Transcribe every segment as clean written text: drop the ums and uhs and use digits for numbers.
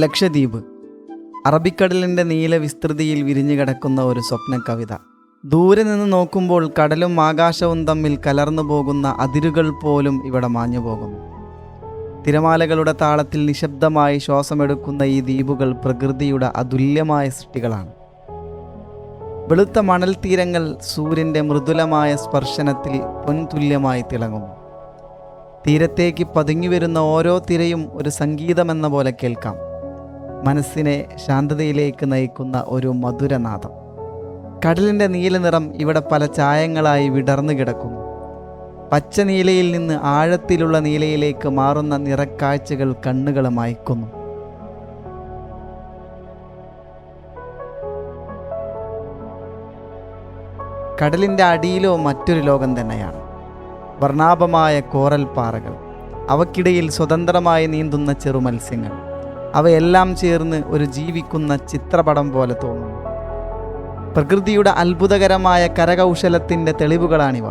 ലക്ഷദ്വീപ് അറബിക്കടലിൻ്റെ നീല വിസ്തൃതിയിൽ വിരിഞ്ഞു കിടക്കുന്ന ഒരു സ്വപ്ന കവിത. ദൂരെ നിന്ന് നോക്കുമ്പോൾ കടലും ആകാശവും തമ്മിൽ കലർന്നു പോകുന്ന അതിരുകൾ പോലും ഇവിടെ മാഞ്ഞു പോകുന്നു. തിരമാലകളുടെ താളത്തിൽ നിശബ്ദമായി ശ്വാസമെടുക്കുന്ന ഈ ദ്വീപുകൾ പ്രകൃതിയുടെ അതുല്യമായ സൃഷ്ടികളാണ്. വെളുത്ത മണൽ തീരങ്ങൾ സൂര്യൻ്റെ മൃദുലമായ സ്പർശനത്തിൽ പൊൻതുല്യമായി തിളങ്ങുന്നു. തീരത്തേക്ക് പതുങ്ങിവരുന്ന ഓരോ തിരയും ഒരു സംഗീതമെന്ന പോലെ കേൾക്കാം. മനസ്സിനെ ശാന്തതയിലേക്ക് നയിക്കുന്ന ഒരു മധുരനാദം. കടലിൻ്റെ നീലനിറം ഇവിടെ പല ചായങ്ങളായി വിടർന്നു കിടക്കുന്നു. പച്ച നീലയിൽ നിന്ന് ആഴത്തിലുള്ള നീലയിലേക്ക് മാറുന്ന നിറക്കാഴ്ചകൾ കണ്ണുകളെ മയക്കുന്നു. കടലിൻ്റെ അടിയിലോ മറ്റൊരു ലോകം തന്നെയാണ്. വർണ്ണാഭമായ കോറൽ പാറകൾ, അവയ്ക്കിടയിൽ സ്വതന്ത്രമായി നീന്തുന്ന ചെറുമത്സ്യങ്ങൾ, അവയെല്ലാം ചേർന്ന് ഒരു ജീവിക്കുന്ന ചിത്രപടം പോലെ തോന്നുന്നു. പ്രകൃതിയുടെ അത്ഭുതകരമായ കരകൗശലത്തിൻ്റെ തെളിവുകളാണിവ.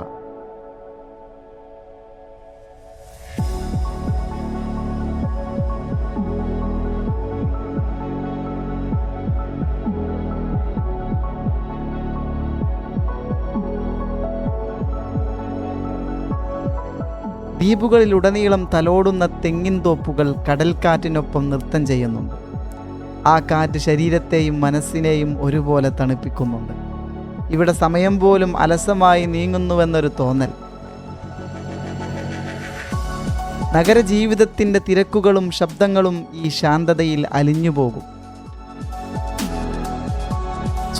ദ്വീപുകളിലുടനീളം തലോടുന്ന തെങ്ങിൻ തോപ്പുകൾ കടൽക്കാറ്റിനൊപ്പം നൃത്തം ചെയ്യുന്നുണ്ട്. ആ കാറ്റ് ശരീരത്തെയും മനസ്സിനെയും ഒരുപോലെ തണുപ്പിക്കുന്നുണ്ട്. ഇവിടെ സമയം പോലും അലസമായി നീങ്ങുന്നുവെന്നൊരു തോന്നൽ. നഗരജീവിതത്തിൻ്റെ തിരക്കുകളും ശബ്ദങ്ങളും ഈ ശാന്തതയിൽ അലിഞ്ഞുപോകും.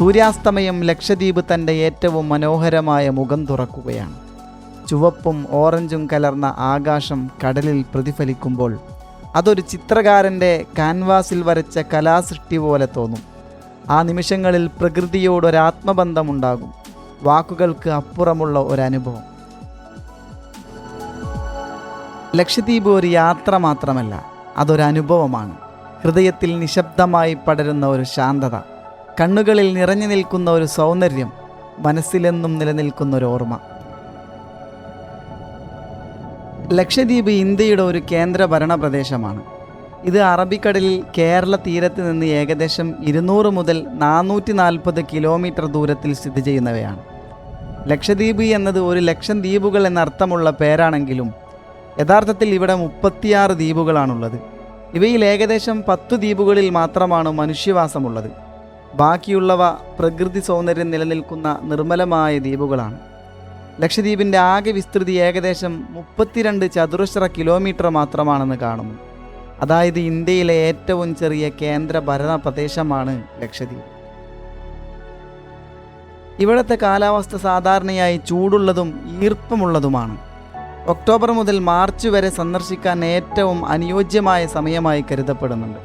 സൂര്യാസ്തമയം ലക്ഷദ്വീപ് തൻ്റെ ഏറ്റവും മനോഹരമായ മുഖം തുറക്കുകയാണ്. ചുവപ്പും ഓറഞ്ചും കലർന്ന ആകാശം കടലിൽ പ്രതിഫലിക്കുമ്പോൾ അതൊരു ചിത്രകാരൻ്റെ കാൻവാസിൽ വരച്ച കലാസൃഷ്ടി പോലെ തോന്നും. ആ നിമിഷങ്ങളിൽ പ്രകൃതിയോടൊരാത്മബന്ധമുണ്ടാകും, വാക്കുകൾക്ക് അപ്പുറമുള്ള ഒരനുഭവം. ലക്ഷദ്വീപ് ഒരു യാത്ര മാത്രമല്ല, അതൊരനുഭവമാണ്. ഹൃദയത്തിൽ നിശബ്ദമായി പടരുന്ന ഒരു ശാന്തത, കണ്ണുകളിൽ നിറഞ്ഞു നിൽക്കുന്ന ഒരു സൗന്ദര്യം, മനസ്സിലെന്നും നിലനിൽക്കുന്ന ഒരു ഓർമ്മ. ലക്ഷദ്വീപ് ഇന്ത്യയുടെ ഒരു കേന്ദ്ര ഭരണ പ്രദേശമാണ്. ഇത് അറബിക്കടലിൽ കേരള തീരത്ത് നിന്ന് ഏകദേശം 200 മുതൽ 440 കിലോമീറ്റർ ദൂരത്തിൽ സ്ഥിതി ചെയ്യുന്നവയാണ്. ലക്ഷദ്വീപ് എന്നത് 1,00,000 ദ്വീപുകൾ എന്നർത്ഥമുള്ള പേരാണെങ്കിലും യഥാർത്ഥത്തിൽ ഇവിടെ 36 ദ്വീപുകളാണുള്ളത്. ഇവയിൽ ഏകദേശം 10 ദ്വീപുകളിൽ മാത്രമാണ് മനുഷ്യവാസമുള്ളത്. ബാക്കിയുള്ളവ പ്രകൃതി സൗന്ദര്യം നിലനിൽക്കുന്ന നിർമ്മലമായ ദ്വീപുകളാണ്. ലക്ഷദ്വീപിൻ്റെ ആകെ വിസ്തൃതി ഏകദേശം 32 ചതുരശ്ര കിലോമീറ്റർ മാത്രമാണെന്ന് കാണുന്നു. അതായത് ഇന്ത്യയിലെ ഏറ്റവും ചെറിയ കേന്ദ്ര ഭരണ പ്രദേശമാണ് ലക്ഷദ്വീപ്. ഇവിടുത്തെ കാലാവസ്ഥ സാധാരണയായി ചൂടുള്ളതും ഈർപ്പമുള്ളതുമാണ്. ഒക്ടോബർ മുതൽ മാർച്ച് വരെ സന്ദർശിക്കാൻ ഏറ്റവും അനുയോജ്യമായ സമയമായി കരുതപ്പെടുന്നുണ്ട്.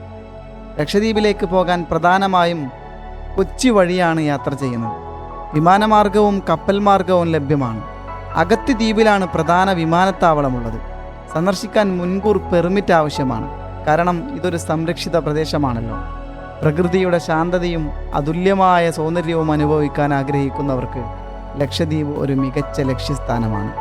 ലക്ഷദ്വീപിലേക്ക് പോകാൻ പ്രധാനമായും കൊച്ചി വഴിയാണ് യാത്ര ചെയ്യുന്നത്. വിമാനമാർഗവും കപ്പൽ മാർഗവും ലഭ്യമാണ്. അഗത്തി ദ്വീപിലാണ് പ്രധാന വിമാനത്താവളമുള്ളത്. സന്ദർശിക്കാൻ മുൻകൂർ പെർമിറ്റ് ആവശ്യമാണ്, കാരണം ഇതൊരു സംരക്ഷിത പ്രദേശമാണല്ലോ. പ്രകൃതിയുടെ ശാന്തതയും അതുല്യമായ സൗന്ദര്യവും അനുഭവിക്കാൻ ആഗ്രഹിക്കുന്നവർക്ക് ലക്ഷദ്വീപ് ഒരു മികച്ച ലക്ഷ്യസ്ഥാനമാണ്.